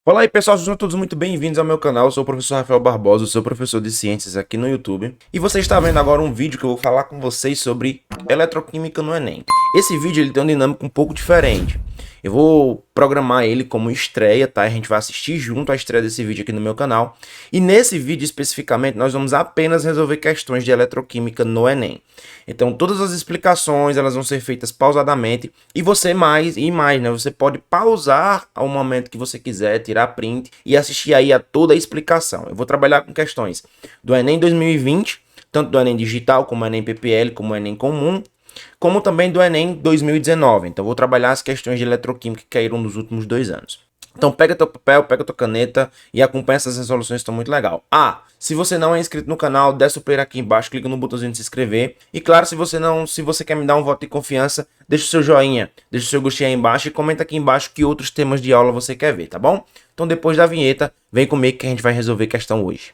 Fala aí pessoal, sejam todos muito bem-vindos ao meu canal. Eu sou o professor Rafael Barbosa, sou professor de ciências aqui no YouTube. E você está vendo agora um vídeo que eu vou falar com vocês sobre eletroquímica no Enem. Esse vídeo ele tem uma dinâmica um pouco diferente. Eu vou programar ele como estreia, tá? A gente vai assistir junto a estreia desse vídeo aqui no meu canal. E nesse vídeo especificamente nós vamos apenas resolver questões de eletroquímica no Enem. Então todas as explicações elas vão ser feitas pausadamente e você né? Você pode pausar ao momento que você quiser, tirar print e assistir aí a toda a explicação. Eu vou trabalhar com questões do Enem 2020, tanto do Enem digital como Enem PPL, como Enem comum, como também do Enem 2019. Então vou trabalhar as questões de eletroquímica que caíram nos últimos 2 anos. Então pega teu papel, pega tua caneta e acompanha essas resoluções, estão muito legal. Se você não é inscrito no canal, desce o player aqui embaixo, clica no botãozinho de se inscrever. E claro, se você quer me dar um voto de confiança, deixa o seu joinha, deixa o seu gostinho aí embaixo e comenta aqui embaixo que outros temas de aula você quer ver, tá bom? Então depois da vinheta, vem comigo que a gente vai resolver questão hoje.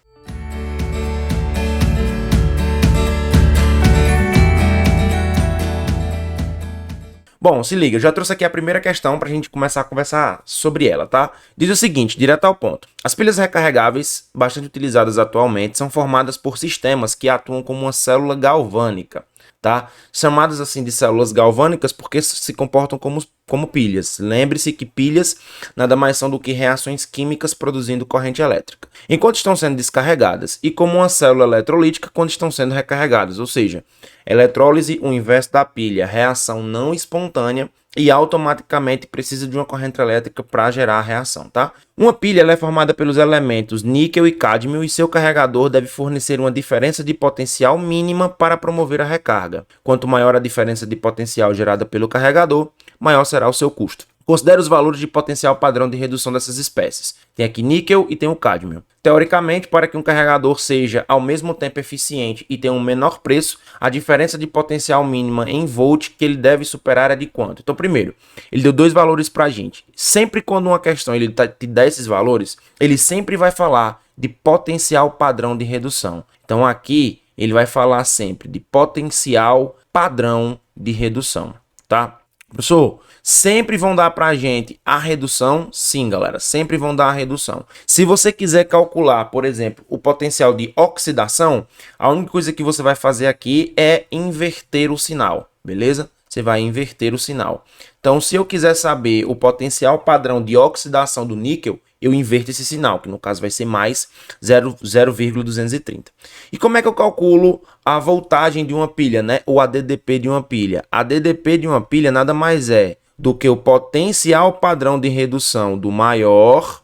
Bom, se liga, eu já trouxe aqui a primeira questão para a gente começar a conversar sobre ela, tá? Diz o seguinte, direto ao ponto. As pilhas recarregáveis, bastante utilizadas atualmente, são formadas por sistemas que atuam como uma célula galvânica, tá? Chamadas assim de células galvânicas porque se comportam como pilhas. Lembre-se que pilhas nada mais são do que reações químicas produzindo corrente elétrica, enquanto estão sendo descarregadas, e como uma célula eletrolítica quando estão sendo recarregadas, ou seja, eletrólise, o inverso da pilha, reação não espontânea e automaticamente precisa de uma corrente elétrica para gerar a reação, tá? Uma pilha ela é formada pelos elementos níquel e cádmio e seu carregador deve fornecer uma diferença de potencial mínima para promover a recarga. Quanto maior a diferença de potencial gerada pelo carregador, maior será o seu custo. Considere os valores de potencial padrão de redução dessas espécies. Tem aqui níquel e tem o cádmio. Teoricamente, para que um carregador seja ao mesmo tempo eficiente e tenha um menor preço, a diferença de potencial mínima em volt que ele deve superar é de quanto? Então, primeiro, ele deu dois valores para a gente. Sempre quando uma questão ele te dá esses valores, ele sempre vai falar de potencial padrão de redução. Então, aqui, ele vai falar sempre de potencial padrão de redução, tá? Professor, sempre vão dar para a gente a redução? Sim, galera, sempre vão dar a redução. Se você quiser calcular, por exemplo, o potencial de oxidação, a única coisa que você vai fazer aqui é inverter o sinal, beleza? Você vai inverter o sinal. Então, se eu quiser saber o potencial padrão de oxidação do níquel, eu inverto esse sinal, que no caso vai ser mais 0,230. E como é que eu calculo a voltagem de uma pilha, né? Ou a DDP de uma pilha? A DDP de uma pilha nada mais é do que o potencial padrão de redução do maior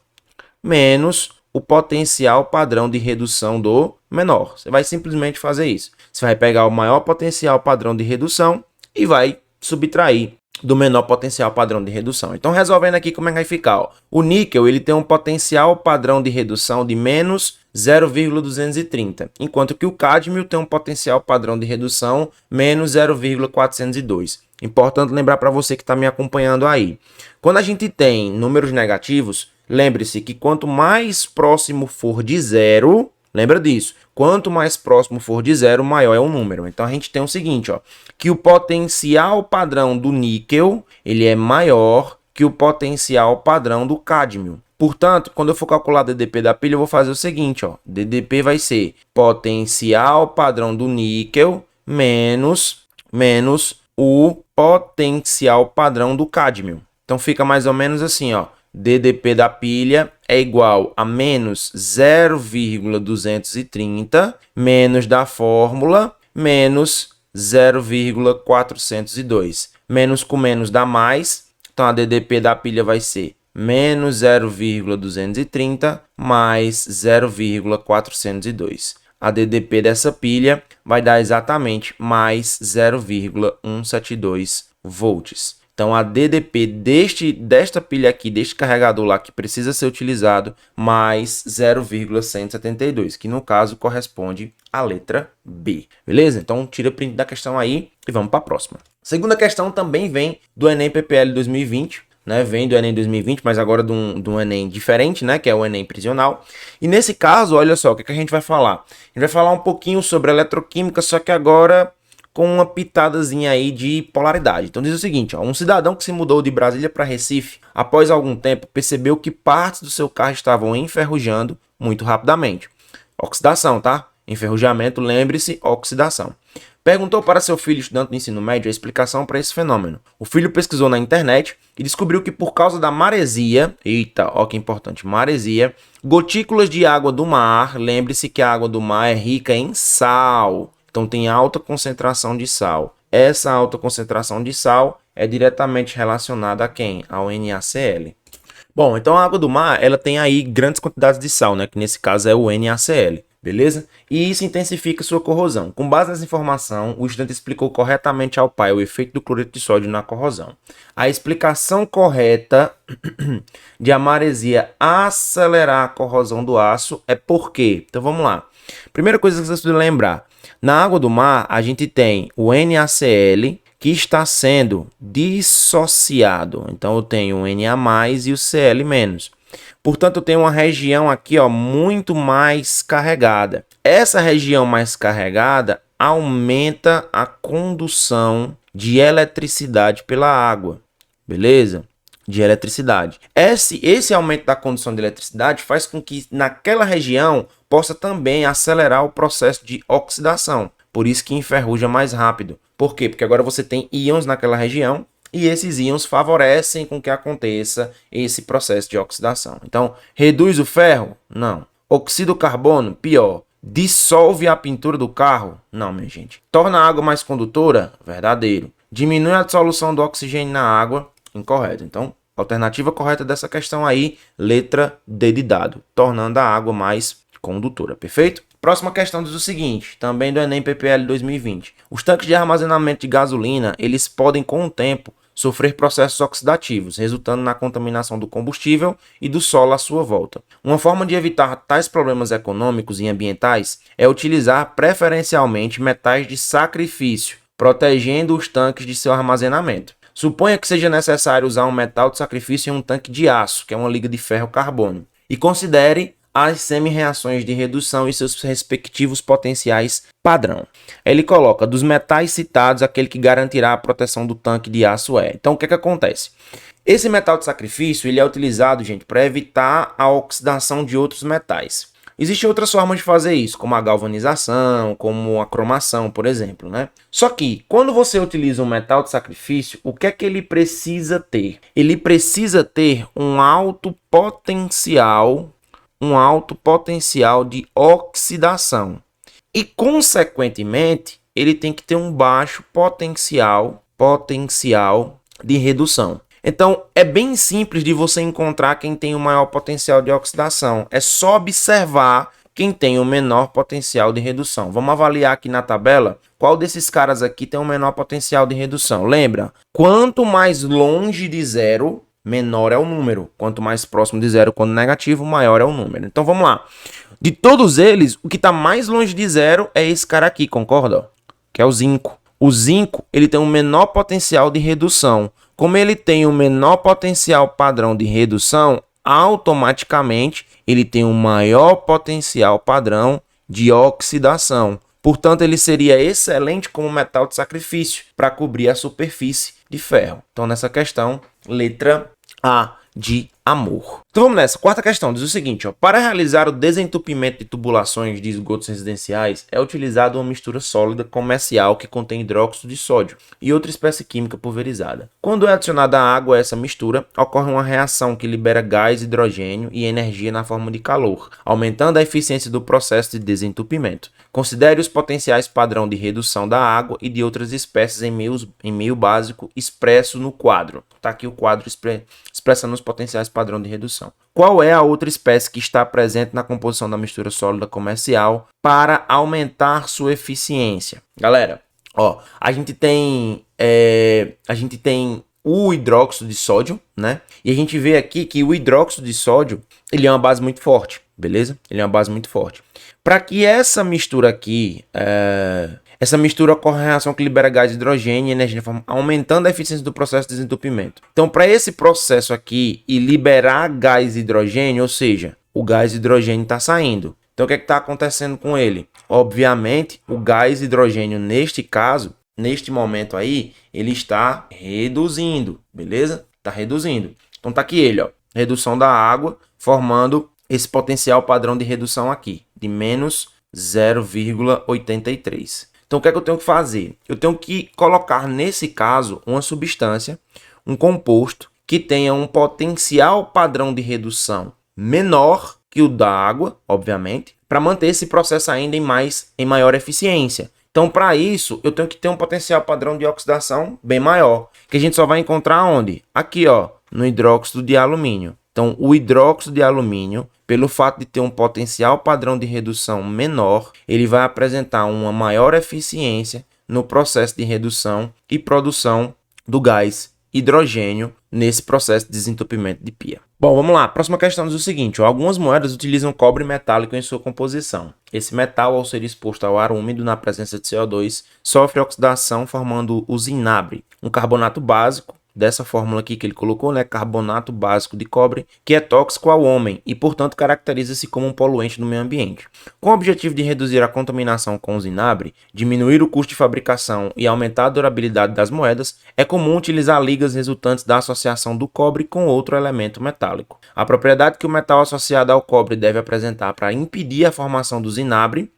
menos o potencial padrão de redução do menor. Você vai simplesmente fazer isso. Você vai pegar o maior potencial padrão de redução e vai subtrair do menor potencial padrão de redução. Então, resolvendo aqui como é que vai ficar. Ó. O níquel ele tem um potencial padrão de redução de menos 0,230, enquanto que o cádmio tem um potencial padrão de redução menos 0,402. Importante lembrar para você que está me acompanhando aí. Quando a gente tem números negativos, lembre-se que quanto mais próximo for de zero, lembra disso, quanto mais próximo for de zero, maior é o número. Então a gente tem o seguinte, ó, que o potencial padrão do níquel ele é maior que o potencial padrão do cádmio. Portanto, quando eu for calcular a DDP da pilha, eu vou fazer o seguinte, ó, DDP vai ser potencial padrão do níquel menos o potencial padrão do cádmio. Então fica mais ou menos assim, ó. DDP da pilha é igual a menos 0,230 menos da fórmula menos 0,402. Menos com menos dá mais, então a DDP da pilha vai ser menos 0,230 mais 0,402. A DDP dessa pilha vai dar exatamente mais 0,172 volts. Então, a DDP desta pilha aqui, deste carregador lá que precisa ser utilizado, mais 0,172, que no caso corresponde à letra B. Beleza? Então, tira print da questão aí e vamos para a próxima. Segunda questão também vem do Enem PPL 2020. Né, vem do Enem 2020, mas agora de um Enem diferente, né, que é o Enem prisional. E nesse caso, olha só, o que a gente vai falar? A gente vai falar um pouquinho sobre eletroquímica, só que agora com uma pitadazinha aí de polaridade. Então diz o seguinte, ó, um cidadão que se mudou de Brasília para Recife, após algum tempo, percebeu que partes do seu carro estavam enferrujando muito rapidamente. Oxidação, tá? Enferrujamento, lembre-se, oxidação. Perguntou para seu filho, estudante do ensino médio, a explicação para esse fenômeno. O filho pesquisou na internet e descobriu que por causa da maresia, eita, ó que importante, maresia, gotículas de água do mar, lembre-se que a água do mar é rica em sal, então tem alta concentração de sal. Essa alta concentração de sal é diretamente relacionada a quem? Ao NaCl. Bom, então a água do mar, ela tem aí grandes quantidades de sal, né, que nesse caso é o NaCl. Beleza? E isso intensifica sua corrosão. Com base nessa informação, o estudante explicou corretamente ao pai o efeito do cloreto de sódio na corrosão. A explicação correta de a maresia acelerar a corrosão do aço é por quê? Então vamos lá. Primeira coisa que você precisa lembrar. Na água do mar, a gente tem o NaCl que está sendo dissociado. Então eu tenho o Na+ e o Cl-. Portanto, eu tenho uma região aqui, ó, muito mais carregada. Essa região mais carregada aumenta a condução de eletricidade pela água, beleza? De eletricidade. Esse aumento da condução de eletricidade faz com que naquela região possa também acelerar o processo de oxidação. Por isso que enferruja mais rápido. Por quê? Porque agora você tem íons naquela região e esses íons favorecem com que aconteça esse processo de oxidação. Então, reduz o ferro? Não. Oxida o carbono? Pior. Dissolve a pintura do carro? Não, minha gente. Torna a água mais condutora? Verdadeiro. Diminui a dissolução do oxigênio na água? Incorreto. Então, alternativa correta dessa questão aí, letra D de dado, tornando a água mais condutora. Perfeito? Próxima questão diz o seguinte, também do Enem PPL 2020. Os tanques de armazenamento de gasolina, eles podem, com o tempo, sofrer processos oxidativos, resultando na contaminação do combustível e do solo à sua volta. Uma forma de evitar tais problemas econômicos e ambientais é utilizar preferencialmente metais de sacrifício, protegendo os tanques de seu armazenamento. Suponha que seja necessário usar um metal de sacrifício em um tanque de aço, que é uma liga de ferro-carbono, e considere as semi-reações de redução e seus respectivos potenciais padrão. Ele coloca, dos metais citados, aquele que garantirá a proteção do tanque de aço é. Então, o que acontece? Esse metal de sacrifício ele é utilizado, gente, para evitar a oxidação de outros metais. Existem outras formas de fazer isso, como a galvanização, como a cromação, por exemplo, né? Só que, quando você utiliza um metal de sacrifício, o que é que ele precisa ter? Ele precisa ter um alto potencial de oxidação. E, consequentemente, ele tem que ter um baixo potencial de redução. Então, é bem simples de você encontrar quem tem o maior potencial de oxidação. É só observar quem tem o menor potencial de redução. Vamos avaliar aqui na tabela qual desses caras aqui tem o menor potencial de redução. Lembra? Quanto mais longe de zero, menor é o número. Quanto mais próximo de zero, quando negativo, maior é o número. Então, vamos lá. De todos eles, o que está mais longe de zero é esse cara aqui, concorda? Que é o zinco. O zinco, ele tem um menor potencial de redução. Como ele tem o menor potencial padrão de redução, automaticamente ele tem um maior potencial padrão de oxidação. Portanto, ele seria excelente como metal de sacrifício para cobrir a superfície de ferro. Então, nessa questão, letra A de amor. Então vamos nessa. Quarta questão diz o seguinte, ó, para realizar o desentupimento de tubulações de esgotos residenciais é utilizada uma mistura sólida comercial que contém hidróxido de sódio e outra espécie química pulverizada. Quando é adicionada água a essa mistura, ocorre uma reação que libera gás, hidrogênio e energia na forma de calor, aumentando a eficiência do processo de desentupimento. Considere os potenciais padrão de redução da água e de outras espécies em meio básico expresso no quadro. Está aqui o quadro expressando os potenciais padrão de redução. Qual é a outra espécie que está presente na composição da mistura sólida comercial para aumentar sua eficiência? Galera, ó, a gente tem o hidróxido de sódio, né? E a gente vê aqui que o hidróxido de sódio, ele é uma base muito forte, beleza? Ele é uma base muito forte. Para que essa mistura aqui, ocorre em reação que libera gás, hidrogênio e energia, aumentando a eficiência do processo de desentupimento. Então, para esse processo aqui e liberar gás e hidrogênio, ou seja, o gás e hidrogênio está saindo. Então, o que está acontecendo com ele? Obviamente, o gás e hidrogênio, neste caso, neste momento aí, ele está reduzindo, beleza? Está reduzindo. Então tá aqui ele, ó, redução da água, formando esse potencial padrão de redução aqui, de menos 0,83. Então o que é que eu tenho que fazer? Eu tenho que colocar nesse caso uma substância, um composto, que tenha um potencial padrão de redução menor que o da água, obviamente, para manter esse processo ainda em maior eficiência. Então, para isso, eu tenho que ter um potencial padrão de oxidação bem maior, que a gente só vai encontrar onde? Aqui, ó, no hidróxido de alumínio. Então, o hidróxido de alumínio, pelo fato de ter um potencial padrão de redução menor, ele vai apresentar uma maior eficiência no processo de redução e produção do gás hidrogênio nesse processo de desentupimento de pia. Bom, vamos lá. A próxima questão diz o seguinte: ó, algumas moedas utilizam cobre metálico em sua composição. Esse metal, ao ser exposto ao ar úmido na presença de CO2, sofre oxidação formando o zinabre, um carbonato básico, dessa fórmula aqui que ele colocou, né, carbonato básico de cobre, que é tóxico ao homem e, portanto, caracteriza-se como um poluente no meio ambiente. Com o objetivo de reduzir a contaminação com o zinabre, diminuir o custo de fabricação e aumentar a durabilidade das moedas, é comum utilizar ligas resultantes da associação do cobre com outro elemento metálico. A propriedade que o metal associado ao cobre deve apresentar para impedir a formação do zinabre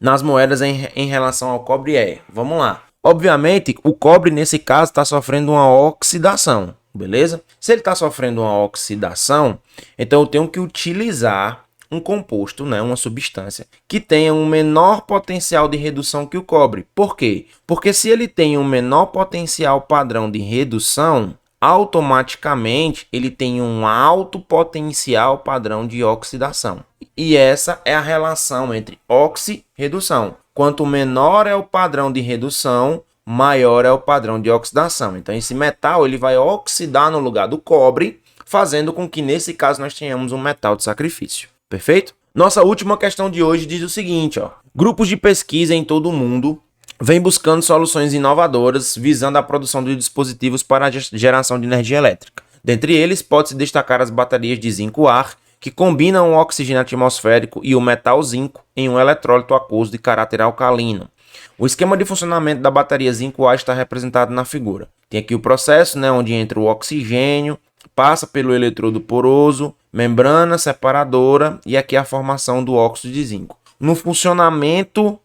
nas moedas em relação ao cobre é, vamos lá. Obviamente, o cobre, nesse caso, está sofrendo uma oxidação, beleza? Se ele está sofrendo uma oxidação, então eu tenho que utilizar um composto, né, uma substância, que tenha um menor potencial de redução que o cobre. Por quê? Porque se ele tem um menor potencial padrão de redução, automaticamente ele tem um alto potencial padrão de oxidação. E essa é a relação entre oxi e redução. Quanto menor é o padrão de redução, maior é o padrão de oxidação. Então esse metal ele vai oxidar no lugar do cobre, fazendo com que nesse caso nós tenhamos um metal de sacrifício. Perfeito? Nossa última questão de hoje diz o seguinte, ó: grupos de pesquisa em todo o mundo vêm buscando soluções inovadoras visando a produção de dispositivos para a geração de energia elétrica. Dentre eles, pode-se destacar as baterias de zinco-ar, que combinam o oxigênio atmosférico e o metal zinco em um eletrólito aquoso de caráter alcalino. O esquema de funcionamento da bateria zinco-ar está representado na figura. Tem aqui o processo, né, onde entra o oxigênio, passa pelo eletrodo poroso, membrana separadora e aqui a formação do óxido de zinco. No funcionamento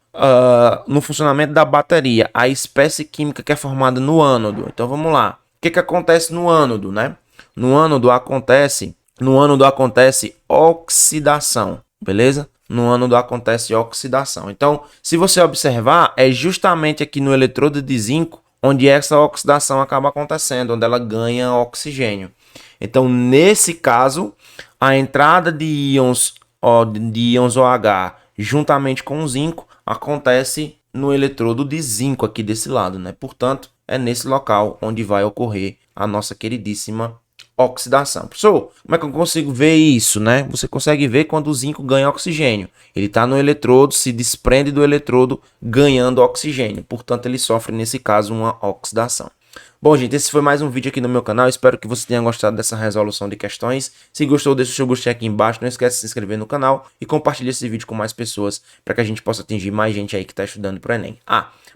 da bateria, a espécie química que é formada no ânodo. Então vamos lá. O que acontece no ânodo, né? No ânodo acontece oxidação, beleza? No ânodo acontece oxidação. Então, se você observar, é justamente aqui no eletrodo de zinco onde essa oxidação acaba acontecendo, onde ela ganha oxigênio. Então, nesse caso, a entrada de íons OH juntamente com o zinco acontece no eletrodo de zinco aqui desse lado, né? Portanto, é nesse local onde vai ocorrer a nossa queridíssima oxidação. Professor, como é que eu consigo ver isso, né? Você consegue ver quando o zinco ganha oxigênio. Ele está no eletrodo, se desprende do eletrodo ganhando oxigênio. Portanto, ele sofre, nesse caso, uma oxidação. Bom, gente, esse foi mais um vídeo aqui no meu canal. Espero que você tenha gostado dessa resolução de questões. Se gostou, deixa o seu gostei aqui embaixo. Não esquece de se inscrever no canal e compartilhar esse vídeo com mais pessoas para que a gente possa atingir mais gente aí que está estudando para o Enem.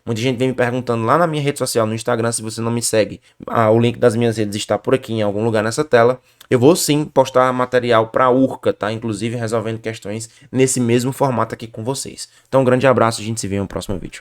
Muita gente vem me perguntando lá na minha rede social, no Instagram, se você não me segue. O link das minhas redes está por aqui em algum lugar nessa tela. Eu vou sim postar material para a URCA, tá? Inclusive resolvendo questões nesse mesmo formato aqui com vocês. Então, um grande abraço, a gente se vê no próximo vídeo.